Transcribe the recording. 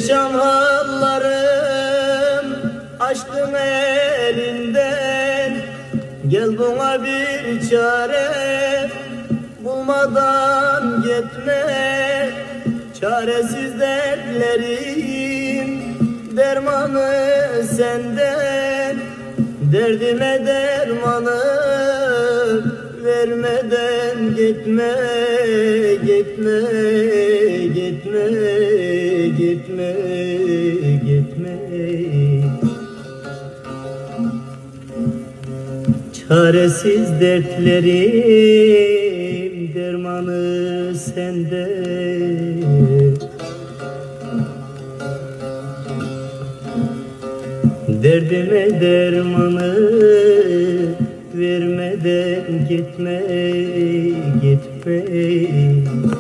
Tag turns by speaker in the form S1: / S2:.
S1: Perişan hallarım açtım elinden, gel buna bir çare bulmadan gitme. Çaresiz dertlerim dermanı senden, derdime dermanı vermeden gitme, gitme, gitme, gitme, gitme. Çaresiz dertlerim dermanı sende, derdime dermanı vermeden gitme, gitme.